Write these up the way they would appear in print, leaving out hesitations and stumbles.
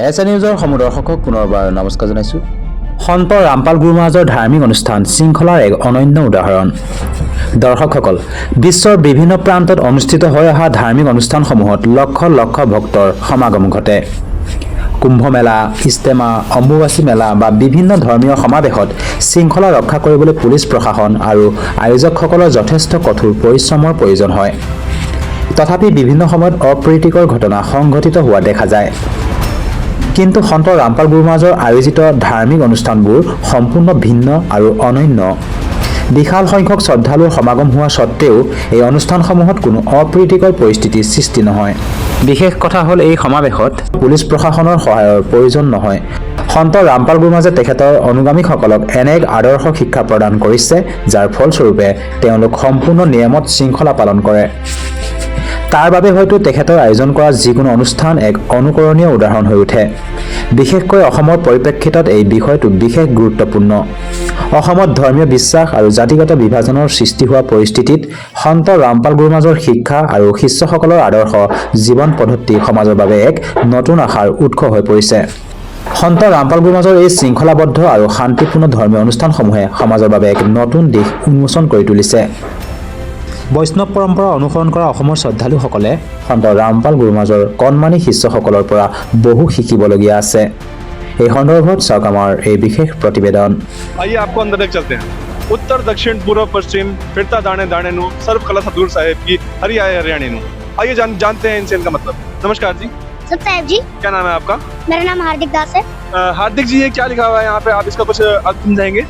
এছ নিউজৰ সমদৰ্শকক পুনৰবাৰ নমস্কাৰ জনাইছোঁ। সন্ত ৰামপাল গুৰু মহাৰাজৰ ধাৰ্মিক অনুষ্ঠান শৃংখলাৰ এক অনন্য উদাহৰণ। দৰ্শকসকল, বিশ্বৰ বিভিন্ন প্ৰান্তত অনুষ্ঠিত হৈ অহা ধাৰ্মিক অনুষ্ঠানসমূহত লক্ষ লক্ষ ভক্তৰ সমাগম ঘটে। কুম্ভ মেলা, ইষ্টেমা, অম্বুবাচী মেলা বা বিভিন্ন ধৰ্মীয় সমাৱেশত শৃংখলা ৰক্ষা কৰিবলৈ পুলিচ প্ৰশাসন আৰু আয়োজকসকলৰ যথেষ্ট কঠোৰ পৰিশ্ৰমৰ প্ৰয়োজন হয়। তথাপি বিভিন্ন সময়ত অপ্ৰীতিকৰ ঘটনা সংঘটিত হোৱা দেখা যায়। কিন্তু সন্ত ৰামপাল গুৰু মহাৰাজৰ আয়োজিত ধাৰ্মিক অনুষ্ঠানবোৰ সম্পূৰ্ণ ভিন্ন আৰু অনন্য। বিশাল সংখ্যক শ্ৰদ্ধালুৰ সমাগম হোৱা স্বত্তেও এই অনুষ্ঠানসমূহত কোনো অপ্ৰীতিকৰ পৰিস্থিতিৰ সৃষ্টি নহয়। বিশেষ কথা হ'ল এই সমাৱেশত পুলিচ প্ৰশাসনৰ সহায়ৰ প্ৰয়োজন নহয়। সন্ত ৰামপাল গুৰু মহাৰাজে তেখেতৰ অনুগামীসকলক এনে এক আদৰ্শ শিক্ষা প্ৰদান কৰিছে, যাৰ ফলস্বৰূপে তেওঁলোক সম্পূৰ্ণ নিয়মত শৃংখলা পালন কৰে। তাৰ বাবে হয়তো তেখেতৰ আয়োজন কৰা যিকোনো অনুষ্ঠান এক অনুকৰণীয় উদাহৰণ হৈ উঠে। বিশেষকৈ অসমৰ পৰিপ্ৰেক্ষিতত এই বিষয়টো বিশেষ গুৰুত্বপূৰ্ণ। অসমত ধৰ্মীয় বিশ্বাস আৰু জাতিগত বিভাজনৰ সৃষ্টি হোৱা পৰিস্থিতিত সন্ত ৰামপাল গুৰু মহাৰাজৰ শিক্ষা আৰু শিষ্যসকলৰ আদৰ্শ জীৱন পদ্ধতি সমাজৰ বাবে এক নতুন আশাৰ উৎস হৈ পৰিছে। সন্ত ৰামপাল গুৰু মহাৰাজৰ এই শৃংখলাবদ্ধ আৰু শান্তিপূৰ্ণ ধৰ্মীয় অনুষ্ঠানসমূহে সমাজৰ বাবে এক নতুন দিশ উন্মোচন কৰি তুলিছে। বৈষ্ণৱ পৰম্পৰা অনুসৰণ কৰা অসমৰ শ্ৰদ্ধালুসকলে সন্ত ৰামপাল গুৰু মহাৰাজৰ কণমানি শিষ্যসকলৰ পৰা বহু শিকিবলগীয়া আছে। এই সন্দৰ্ভত চাওক আমাৰ এই বিশেষ প্ৰতিবেদন। आइए आपको अंदर लेकर चलते हैं। उत्तर दक्षिण पूर्व पश्चिम फिरता दाने दाने नु सर्व कला सतगुरु साहेब की हरि आए हरियाणी नु। आइए जानते हैं इनसे इनका मतलब। नमस्कार जी। सब साहेब जी। क्या नाम है आपका? मेरा नाम हार्दिक दास है। हार्दिक जी, ये क्या लिखा हुआ है यहाँ पे, आप इसका कुछ अर्थ समझाएंगे?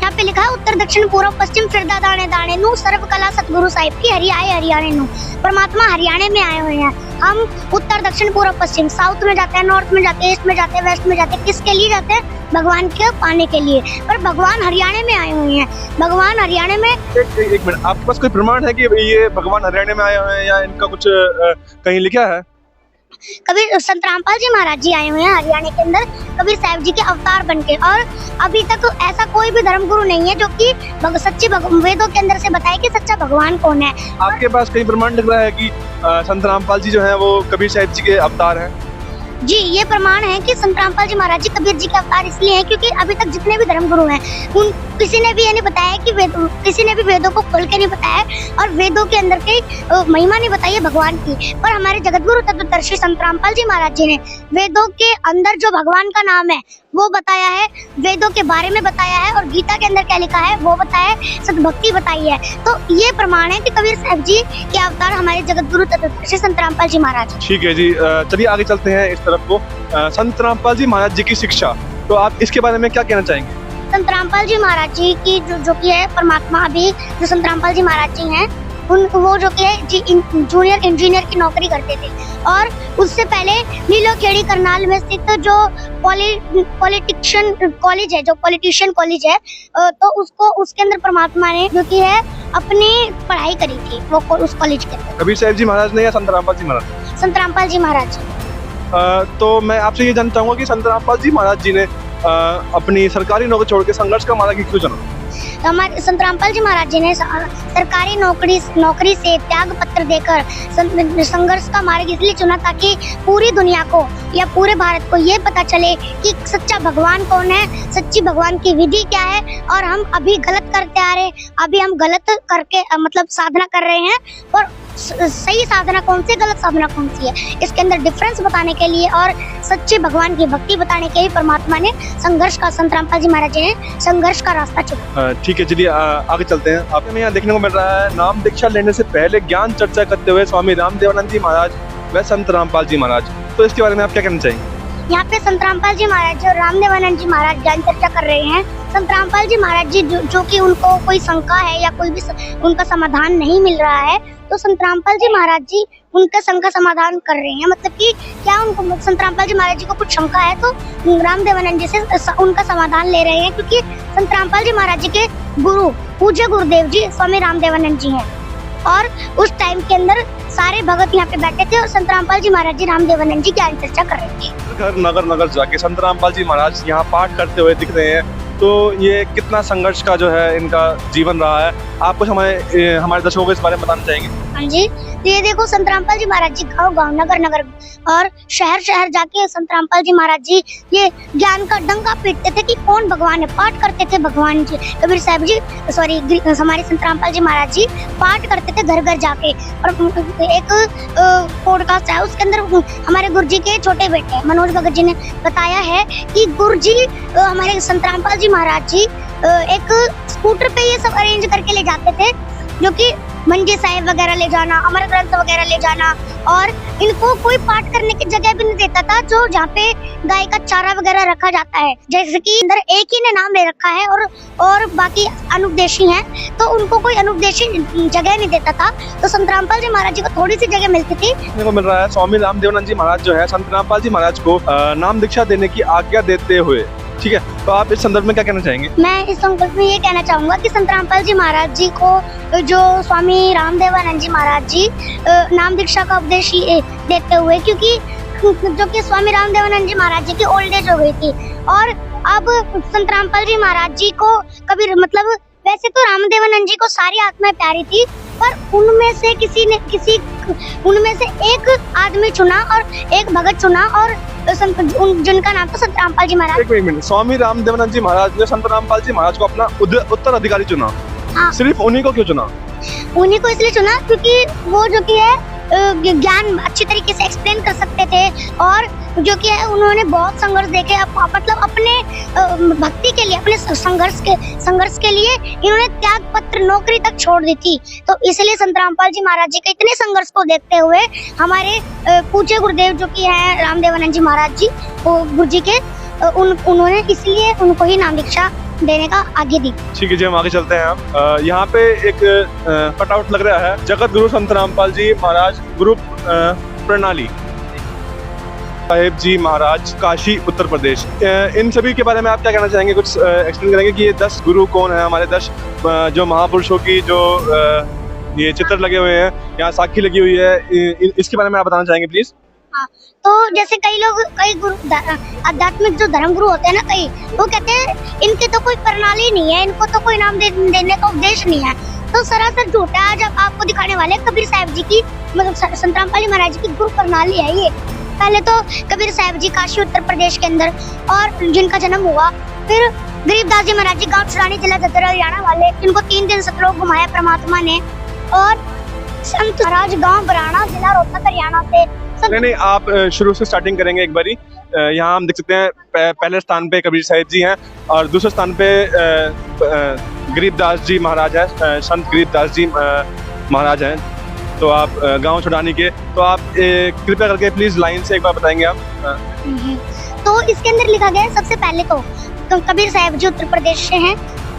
यहाँ पे लिखा है उत्तर दक्षिण पूर्व पश्चिम फिरता दाने दाने नु सर्व कला सतगुरु साहिब की हरि आए हरियाणे नु। परमात्मा हरियाणे में आए हुए हैं। हम उत्तर दक्षिण पूर्व पश्चिम साउथ में जाते हैं, नॉर्थ में जाते हैं, ईस्ट में जाते हैं, वेस्ट में जाते हैं। किसके लिए जाते हैं? भगवान के पाने के लिए। पर भगवान हरियाणे में आए हुए हैं। भगवान हरियाणे में एक मिनट, आपके पास कोई प्रमाण है कि ये भगवान हरियाणे में आए हुए हैं या इनका कुछ कहीं लिखा है? कबीर संत रामपाल जी महाराज जी आए हुए हैं हरियाणा के अंदर कबीर साहब जी के अवतार बनके। और अभी तक ऐसा कोई भी धर्मगुरु नहीं है जो कि सच्ची वेदों के अंदर से बताए कि सच्चा भगवान कौन है। आपके पास कहीं प्रमाण दिख रहा है कि संत रामपाल जी जो है वो कबीर साहब जी के अवतार हैं? जी, ये प्रमाण है कि संत रामपाल जी महाराज जी कबीर जी के अवतार इसलिए हैं क्योंकि अभी तक जितने भी धर्मगुरु हैं उन किसी ने भी ये नहीं बताया कि किसी ने भी वेदों को खोल के नहीं बताया और वेदों के अंदर की महिमा नहीं बताई है भगवान की। पर हमारे जगतगुरु तत्वदर्शी संत रामपाल जी महाराज जी ने वेदों के अंदर जो भगवान का नाम है वो बताया है, वेदों के बारे में बताया है और गीता के अंदर क्या लिखा है वो बताया है, सद्भक्ति बताई है। तो ये प्रमाण है कि कबीर साहब जी के अवतार हमारे जगतगुरु तत्वदर्शी संत रामपाल जी महाराज। ठीक है जी, चलिए आगे चलते हैं इस तरफ को। संत रामपाल जी महाराज जी की शिक्षा, तो आप इसके बारे में क्या कहना चाहेंगे? संत रामपाल जी महाराज जी की जो की है परमात्मा, अभी जो संत रामपाल जी महाराज जी हैं वो जो कि है जूनियर इंजीनियर की नौकरी करते थे। और उससे पहले नीलोखेड़ी करनाल में स्थित जो पॉलिटिशियन कॉलेज है, जो पॉलिटिशियन कॉलेज है, तो उसके अंदर परमात्मा ने जो की है अपनी पढ़ाई करी थी वो उस कॉलेज के अंदर। कबीर साहब जी महाराज ने या संत रामपाल जी महाराज? संत रामपाल जी महाराज। तो मैं आपसे ये जानना चाहूंगा कि संत रामपाल जी महाराज जी ने अपनी सरकारी नौकरी छोड़ के संघर्ष का मार्ग क्यों चुना? हमारे संत रामपाल जी महाराज जी ने सरकारी नौकरी से त्याग पत्र देकर संघर्ष का मार्ग इसलिए चुना ताकि पूरी दुनिया को या पूरे भारत को ये पता चले कि सच्चा भगवान कौन है, सच्ची भगवान की विधि क्या है। और हम अभी गलत करते आ रहे, अभी हम गलत करके मतलब साधना कर रहे हैं, और सही साधना कौन सी, गलत साधना कौन सी है, इसके अंदर डिफरेंस बताने के लिए और सच्चे भगवान की भक्ति बताने के लिए परमात्मा ने संघर्ष का, संत रामपाल जी महाराज जी ने संघर्ष का रास्ता चुना। ठीक है, चलिए आगे चलते हैं। आपको यहाँ देखने को मिल रहा है नाम दीक्षा लेने से पहले ज्ञान चर्चा करते हुए स्वामी रामदेवानंद जी महाराज व संत रामपाल जी महाराज, तो इसके बारे में आप क्या कहना चाहेंगे? यहाँ पे संत रामपाल जी महाराज और रामदेवानंद जी महाराज ज्ञान चर्चा कर रहे हैं। संत रामपाल जी महाराज जी जो कि उनको कोई शंका है या कोई भी उनका समाधान नहीं मिल रहा है, तो संत रामपाल जी महाराज जी उनका शंका समाधान कर रहे हैं। मतलब कि क्या उनको संत रामपाल जी महाराज जी को कुछ शंका है तो रामदेवानंद जी से उनका समाधान ले रहे हैं, क्योंकि संत रामपाल जी महाराज जी के गुरु पूज्य गुरुदेव जी स्वामी रामदेवानंद जी हैं। और उस टाइम के अंदर सारे भगत यहाँ पे बैठे थे और संत रामपाल जी महाराज जी रामदेवानंद जी ज्ञान चर्चा कर रहे थे। घर नगर नगर जाके संत रामपाल जी महाराज यहाँ पाठ करते हुए दिख रहे हैं, तो ये कितना संघर्ष का जो है इनका जीवन रहा है। आप कुछ हमारे दर्शकों को इस बारे में बताना चाहेंगे? हाँ जी, तो ये देखो संत रामपाल जी महाराज जी गाँव गाँव नगर नगर और शहर शहर जाके संत रामपाल जी महाराज जी ये ज्ञान का डंका पीटते थे कि कौन भगवान है। पाठ करते थे भगवान जी, कबीर साहब जी सॉरी हमारे संत रामपाल जी महाराज जी पाठ करते थे घर घर जाके। और एक पॉडकास्ट है उसके अंदर हमारे गुरुजी के छोटे बेटे मनोज भगत जी ने बताया है कि गुरुजी हमारे संत रामपाल जी महाराज जी एक स्कूटर पे ये सब अरेंज करके ले जाते थे, जो कि मंजी साहिब वगैरह ले जाना, अमर ग्रंथ वगैरह ले जाना, और इनको कोई पाठ करने की जगह भी नहीं देता था जो जहाँ पे गाय का चारा वगैरह रखा जाता है। जैसे कि अंदर एक ही ने नाम ले रखा है और बाकी अनुपदेशी हैं, तो उनको कोई अनुपदेशी जगह नहीं देता था। तो संत रामपाल जी महाराज जी को थोड़ी सी जगह मिलती थी। देखने को मिल रहा है स्वामी रामदेवानंद जी महाराज जो है संत रामपाल जी महाराज को नाम दीक्षा देने की आज्ञा देते हुए, ठीक है, तो आप इस संदर्भ में क्या कहना चाहेंगे? मैं इस संकल्प में ये कहना चाहूंगा कि संत रामपाल जी महाराज जी को जो स्वामी रामदेवानंद जी महाराज जी नाम दीक्षा का उपदेश देते हुए, क्योंकि जो कि स्वामी रामदेवानंद जी महाराज जी की ओल्ड एज हो गई थी और अब संत रामपाल जी महाराज जी को कभी मतलब वैसे तो रामदेवानंद जी को सारी आत्माएं प्यारी थी, पर उनमें से एक आदमी चुना और एक भगत चुना और जिनका नाम था संत रामपाल जी महाराज। एक मिनट, स्वामी रामदेवानंद जी महाराज ने संत रामपाल जी महाराज को अपना उत्तराधिकारी चुना। हाँ। सिर्फ उन्हीं को क्यों चुना? उन्हीं को इसलिए चुना क्योंकि वो जो कि है ज्ञान अच्छी तरीके से एक्सप्लेन कर सकते थे और जो कि है उन्होंने बहुत संघर्ष देखे, मतलब अपने भक्ति के लिए, अपने संघर्ष के लिए इन्होंने त्याग पत्र नौकरी तक छोड़ दी थी। तो इसलिए संत रामपाल जी महाराज जी के इतने संघर्ष को देखते हुए हमारे पूज्य गुरुदेव जो कि है रामदेवानंद जी महाराज जी, वो गुरुजी के उन्होंने इसलिए उनको ही नाम दीक्षा देने का आगे दी। ठीक है जी, हम आगे चलते हैं। हम यहाँ पे एक कटआउट लग रहा है, जगत गुरु संत रामपाल जी महाराज गुरु प्रणाली साहिब जी महाराज, काशी उत्तर प्रदेश। इन सभी के बारे में आप क्या कहना चाहेंगे? कुछ एक्सप्लेन करेंगे कि ये 10 गुरु कौन है, हमारे 10 जो महापुरुषों की जो ये चित्र लगे हुए हैं, यहाँ साखी लगी हुई है, इसके बारे में आप बताना चाहेंगे प्लीज? हाँ, तो जैसे कई गुरु आध्यात्मिक जो धर्म गुरु होते हैं ना, कई वो कहते हैं इनके तो कोई प्रणाली नहीं है, इनको तो कोई नाम देने का उपदेश नहीं है, तो सरासर झूठ है। आज आपको दिखाने वाले कबीर साहब जी की मतलब संत रामपाल जी महाराज की गुरु प्रणाली है ये। पहले तो कबीर साहब जी काशी उत्तर प्रदेश के अंदर और जिनका जन्म हुआ, फिर गरीबदास जी महाराज जी गाँव छुड़ानी जिला जद्दर हरियाणा वाले, जिनको 3 दिन सतलोक घुमाया परमात्मा ने, और संत महाराज गाँव बराना जिला रोहतक हरियाणा से। नहीं, आप शुरू से स्टार्टिंग करेंगे एक बारी। यहाँ हम देख सकते हैं पहले स्थान पे कबीर साहिब जी हैं और दूसरे स्थान पे गरीबदास जी महाराज हैं, संत गरीबदास जी महाराज हैं। तो आप गांव छुड़ानी के, तो आप कृपया करके प्लीज लाइन से एक बार बताएंगे आप। तो इसके अंदर लिखा गया है सबसे पहले तो कबीर साहब जी उत्तर प्रदेश से हैं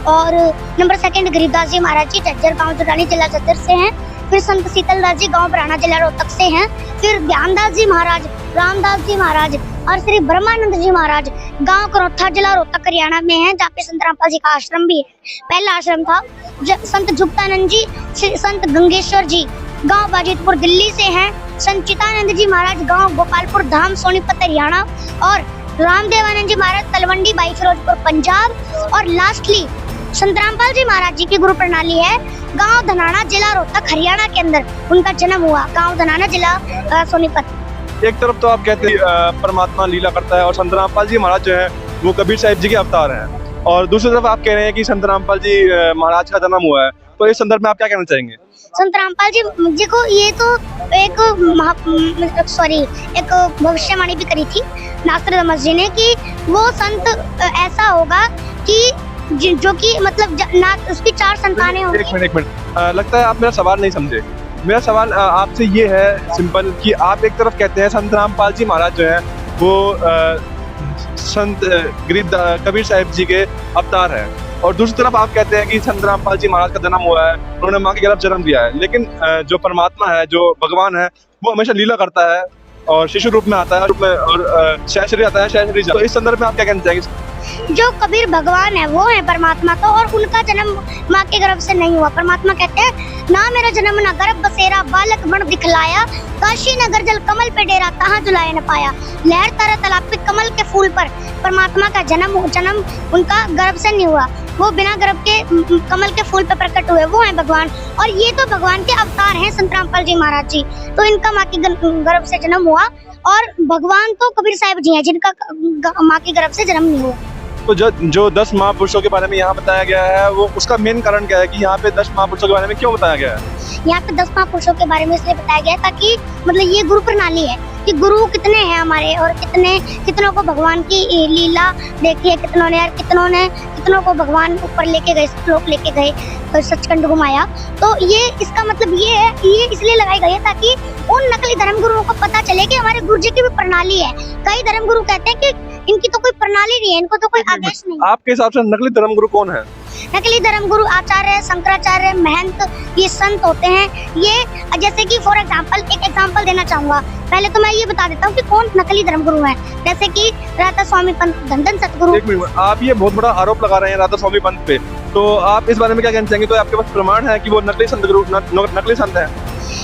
और नंबर 2 गरीबदास जी महाराज जी झज्जर गाँव छुड़ानी जिला जद्दर से हैं, फिर संत शीतलदास जी गांव बराना जिला रोहतक से हैं, फिर ज्ञानदास जी महाराज, रामदास जी महाराज और श्री ब्रह्मानंद जी महाराज गांव करोथा जिला रोहतक हरियाणा में हैं, जहाँ पे संत रामपाल जी का आश्रम भी है। पहला आश्रम था संत जुक्तानंद जी, संत गंगेश्वर जी गांव बाजितपुर दिल्ली से हैं, संत चितानंद जी महाराज गांव गोपालपुर धाम सोनीपत हरियाणा, और रामदेवानंद जी महाराज तलवंडी बाई फिरोजपुर पंजाब, और लास्टली संत रामपाल जी महाराज जी की गुरु प्रणाली है गांव धनाना जिला रोहतक हरियाणा के अंदर उनका जन्म हुआ, गांव धनाना जिला सोनीपत। एक तरफ तो आप कहते हैं परमात्मा लीला करता है और संत रामपाल जी महाराज जो है वो कबीर साहिब जी के अवतार हैं, और दूसरी तरफ आप कह रहे हैं कि संत रामपाल जी महाराज का जन्म हुआ है, तो इस संदर्भ में आप क्या कहना चाहेंगे? संत रामपाल जी को ये तो एक भविष्यवाणी भी करी थी नास्त्रदामस जी ने कि वो संत ऐसा होगा कि जो कि मतलब ना उसकी 4 संतानें होंगी। एक मिनट, लगता है आप मेरा सवाल नहीं समझे। मेरा सवाल आपसे ये है सिंपल कि आप एक तरफ कहते हैं संत रामपाल जी महाराज जो है वो संत कबीर साहिब जी के अवतार है, और दूसरी तरफ आप कहते हैं कि संत रामपाल जी महाराज का जन्म हुआ है, उन्होंने माँ के गर्भ जन्म दिया है, लेकिन जो परमात्मा है, जो भगवान है, वो हमेशा लीला करता है और शिशु रूप में आता है और सहचरी आता है, सहचरी। तो इस संदर्भ में आप क्या कहना चाहेंगे? जो कबीर भगवान है वो है परमात्मा, तो और उनका जन्म माँ के गर्भ से नहीं हुआ। परमात्मा कहते हैं ना मेरा जन्म ना गर्भ बसेरा, बालक बन दिखलाया, काशी नगर जल कमल पे डेरा, कहाँ जुलाया न पाया। लहर तारा तालाब पे कमल के फूल पर परमात्मा का जन्म उनका गर्भ से नहीं हुआ, वो बिना गर्भ के कमल के फूल पे प्रकट हुए, वो है भगवान। और ये तो भगवान के अवतार हैं संत रामपाल जी महाराज जी, तो इनका माँ के गर्भ से जन्म हुआ। और भगवान तो कबीर साहिब जी हैं जिनका माँ के गर्भ से जन्म नहीं हुआ। तो जो 10 महापुरुषों के बारे में यहाँ बताया गया है, वो उसका मेन कारण क्या है कि यहाँ पे 10 महापुरुषों के बारे में क्यों बताया गया है? यहाँ पे 10 महापुरुषों के बारे में इसलिए बताया गया है ताकि मतलब ये गुरु प्रणाली है कि गुरु कितने हैं हमारे, और कितनों को भगवान की लीला देखी है, कितनों को भगवान ऊपर लेके गए, श्लोक लेके गए, तो सचखंड घुमाया। तो ये इसका मतलब ये है, ये इसलिए लगाई गई है ताकि उन नकली धर्म गुरुओं को पता चले कि हमारे गुरु जी की भी प्रणाली है। कई धर्म गुरु कहते हैं कि इनकी तो कोई प्रणाली नहीं है, इनको तो कोई आदेश नहीं। आपके हिसाब से नकली धर्म गुरु कौन है? नकली धर्म गुरु आचार्य, शंकराचार्य, महंत, ये संत होते हैं। ये जैसे कि फॉर एग्जांपल एक एग्जांपल देना चाहूंगा। पहले तो मैं ये बता देता हूँ कि कौन नकली धर्म गुरु है। जैसे कि राधा स्वामी पंत, धन सतगुरु। एक मिनट, आप ये बहुत बड़ा आरोप लगा रहे हैं राधा स्वामी पंत पे, तो आप इस बारे में क्या कहना चाहेंगे? तो आपके पास प्रमाण है कि वो नकली संत गुरु, नकली संत है?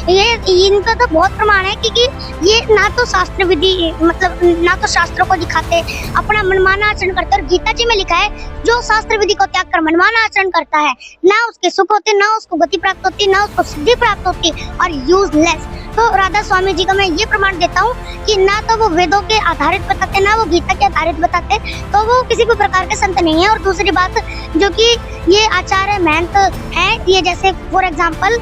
ये इनका तो बहुत प्रमाण है क्योंकि ये ना तो शास्त्र विधि मतलब ना तो शास्त्रों को दिखाते, अपना मनमाना आचरण करते। और गीता जी में लिखा है जो शास्त्र विधि को त्याग कर मनमाना आचरण करता है, ना उसके सुख होते, ना उसको गति प्राप्त होती, ना उसको सिद्धि प्राप्त होती, और यूजलेस। तो राधा स्वामी जी का मैं ये प्रमाण देता हूँ कि ना तो वो वेदों के आधारित बताते, ना वो गीता के आधारित बताते, तो वो किसी भी प्रकार के संत नहीं है। और दूसरी बात जो कि ये आचार्य महंत है, ये जैसे फॉर एग्जाम्पल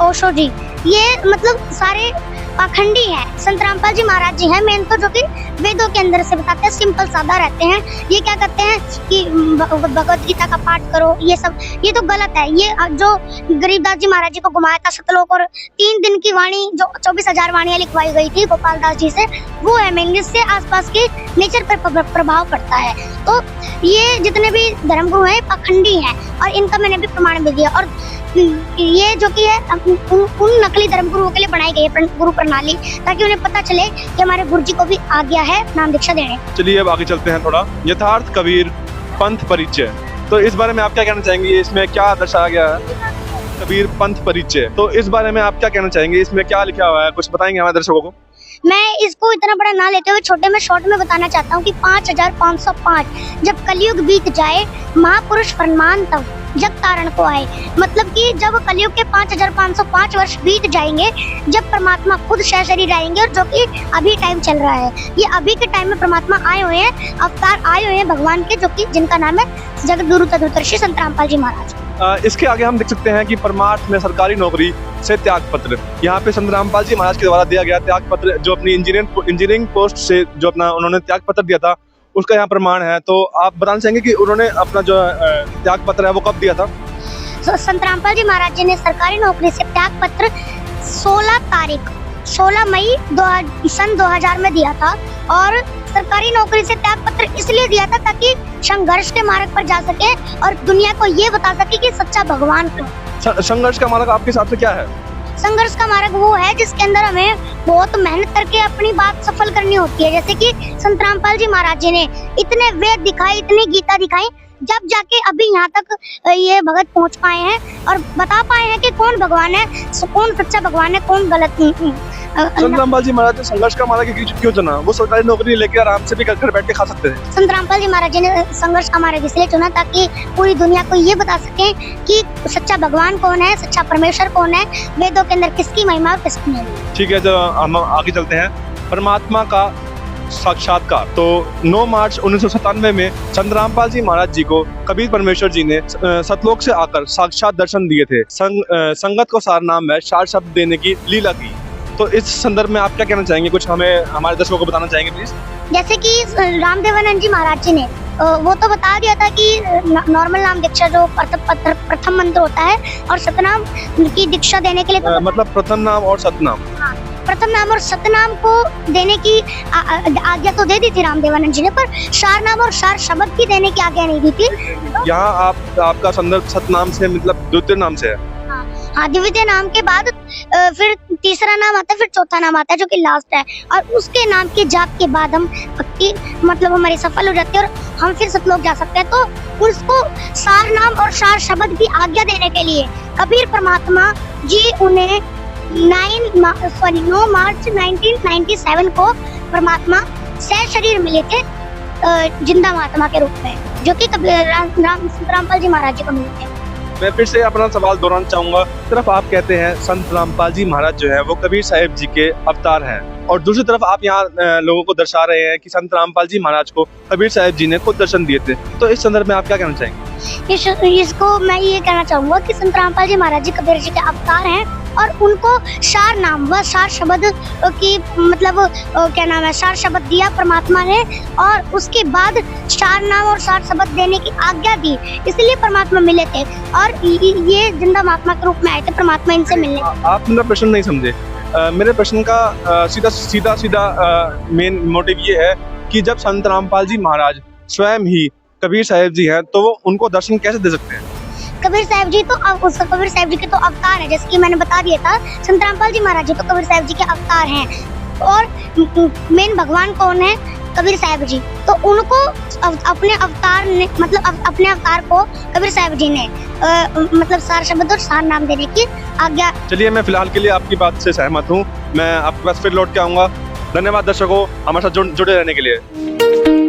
ओशो जी, ये मतलब सारे पाखंडी हैं। संत रामपाल जी महाराज जी हैं मेन तो, जो कि वेदों के अंदर से बताते हैं, सिंपल सादा रहते हैं। ये क्या करते हैं कि भगवत गीता का पाठ करो, ये सब ये तो गलत है। ये जो गरीबदास जी महाराज जी को घुमाया था सतलोक, और 3 दिन की वाणी जो 24,000 वाणियां लिखवाई गई थी गोपाल दास जी से, वो है मेन, जिससे आसपास के नेचर पर प्रभाव पड़ता है। तो ये जितने भी धर्मगुरु हैं पाखंडी हैं, और इनका मैंने भी प्रमाण भी दिया। और ये जो कि है उन नकली धर्मगुरुओं के लिए बनाई गई है गुरु प्रणाली, ताकि उन्हें पता चले कि हमारे गुरु जी को भी आ गया है नाम दीक्षा देने। चलिए अब आगे चलते हैं थोड़ा। यथार्थ कबीर पंथ परिचय, तो इस बारे में आप क्या कहना चाहेंगे? इसमें क्या दर्शाया गया है? कबीर पंथ परिचय, तो इस बारे में आप क्या कहना चाहेंगे? इसमें क्या लिखा हुआ है, कुछ बताएंगे हमारे दर्शकों को? मैं इसको इतना बड़ा ना लेते हुए छोटे में शॉर्ट में बताना चाहता हूँ कि 5505 जब कलयुग बीत जाए, महापुरुष फरमान तब जग तारण को आए। मतलब कि जब कलयुग के 5505 वर्ष बीत जाएंगे, जब परमात्मा खुद शरीर आएंगे, और जो कि अभी टाइम चल रहा है, ये अभी के टाइम में परमात्मा आए हुए हैं, अवतार आए हुए हैं भगवान के, जो कि जिनका नाम है जगद्गुरु तत्वदर्शी संत रामपाल जी महाराज। इसके आगे हम देख सकते हैं कि परमार्थ में सरकारी नौकरी से त्याग पत्र, यहाँ पे संत रामपाल जी महाराज के द्वारा दिया गया त्याग पत्र, जो अपनी इंजीनियरिंग पोस्ट से जो अपना उन्होंने त्याग पत्र दिया था, उसका यहाँ प्रमाण है। तो आप बताना चाहेंगे कि उन्होंने अपना जो त्याग पत्र है वो कब दिया था? संत रामपाल जी महाराज जी ने सरकारी नौकरी से त्याग पत्र 16 मई सन 2000 में दिया था। और सरकारी नौकरी से त्याग पत्र इसलिए दिया था ताकि संघर्ष के मार्ग पर जा सके और दुनिया को ये बता सके कि सच्चा भगवान कौन। संघर्ष का मार्ग आपके हिसाब से क्या है? संघर्ष का मार्ग वो है जिसके अंदर हमें बहुत मेहनत करके अपनी बात सफल करनी होती है। जैसे कि संत रामपाल जी महाराज जी ने इतने वेद दिखाए, इतनी गीता दिखाई, जब जाके अभी यहाँ तक ये भगत पहुँच पाए हैं और बता पाए हैं कि कौन भगवान है, कौन सच्चा भगवान है, कौन गलत। संत रामपाल जी महाराज ने संघर्ष का मार्ग क्यों चुना? वो सरकारी नौकरी लेके आराम से भी घर बैठ के खा सकते थे। संत रामपाल जी महाराज जी ने संघर्ष का मार्ग इसलिए चुना ताकि पूरी दुनिया को ये बता सके कि सच्चा भगवान कौन है, सच्चा परमेश्वर कौन है, वेदों के अंदर किसकी महिमा और किसकी नहीं। ठीक है, तो हम आगे चलते हैं। परमात्मा का साक्षात्कार, तो 9 मार्च 1997 में संत रामपाल जी महाराज जी को कबीर परमेश्वर जी ने सतलोक से आकर साक्षात दर्शन दिए थे। संगत को सार नाम है, सार शब्द देने की लीला की। तो इस संदर्भ में आप क्या कहना चाहेंगे? कुछ हमें हमारे दर्शकों को बताना चाहेंगे प्लीज। जैसे कि रामदेवानंद जी महाराज जी ने वो तो बता दिया था कि नॉर्मल नाम दीक्षा जो प्रथम मंत्र होता है, और सतनाम की दीक्षा देने के लिए तो मतलब प्रथम नाम और सतनाम, प्रथम नाम और सतनाम को देने की आज्ञा तो दे दी थी रामदेवानंद जी ने, पर सार नाम और सार शब्द की देने की आज्ञा नहीं दी थी। यहाँ आपका संदर्भ सतनाम से मतलब द्वितीय नाम से है। हाँ, द्वितीय नाम के बाद फिर तीसरा नाम आता है, फिर चौथा नाम आता है जो कि लास्ट है, और उसके नाम के जाप के बाद हम भक्ति मतलब हमारी सफल हो जाती है और हम फिर सतलोक जा सकते हैं। तो उसको सार नाम और सार शब्द की आज्ञा देने के लिए कबीर परमात्मा जी उन्हें 9 मार्च 1997 को परमात्मा सह शरीर मिले थे जिंदा महात्मा के रूप में, जो कि संत रामपाल जी महाराज जी को मिले थे। मैं फिर से अपना सवाल दोहराना चाहूंगा। तरफ आप कहते हैं संत रामपाल जी महाराज जो है वो कबीर साहिब जी के अवतार हैं, और दूसरी तरफ आप यहाँ लोगों को दर्शा रहे हैं कि संत रामपाल जी महाराज को कबीर साहिब जी ने खुद दर्शन दिए थे। तो इस संदर्भ में आप क्या कहना चाहेंगे? इसको मैं ये कहना चाहूंगा कि संत रामपाल जी महाराज जी कबीर जी के अवतार हैं, और उनको सार नाम व सार शब्द की मतलब क्या नाम है, सार शब्द दिया परमात्मा ने, और उसके बाद सार नाम और सार शब्द देने की आज्ञा दी, इसलिए परमात्मा मिले थे और ये जिंदा महात्मा के रूप में आए थे परमात्मा इनसे मिलने। आप मेरा प्रश्न नहीं समझे। मेरे प्रश्न का सीधा मेन मोटिव ये है कि जब संत रामपाल जी महाराज स्वयं ही कबीर साहिब जी हैं तो वो उनको दर्शन कैसे दे सकते हैं? कबीर साहिब जी तो कबीर साहिब जी के तो अवतार है, जैसे कि मैंने बता दिया था। संत रामपाल जी महाराज जी तो कबीर साहिब जी के अवतार हैं, और मेन भगवान कौन है? कबीर साहिब जी। तो उनको अपने अवतार ने मतलब अपने अवतार को कबीर साहिब जी ने मतलब सार शब्द और सार नाम देने की आज्ञा। चलिए, मैं फिलहाल के लिए आपकी बात से सहमत हूँ। मैं आपके पास फिर लौट के आऊँगा। धन्यवाद दर्शकों हमारे साथ जुड़े रहने के लिए।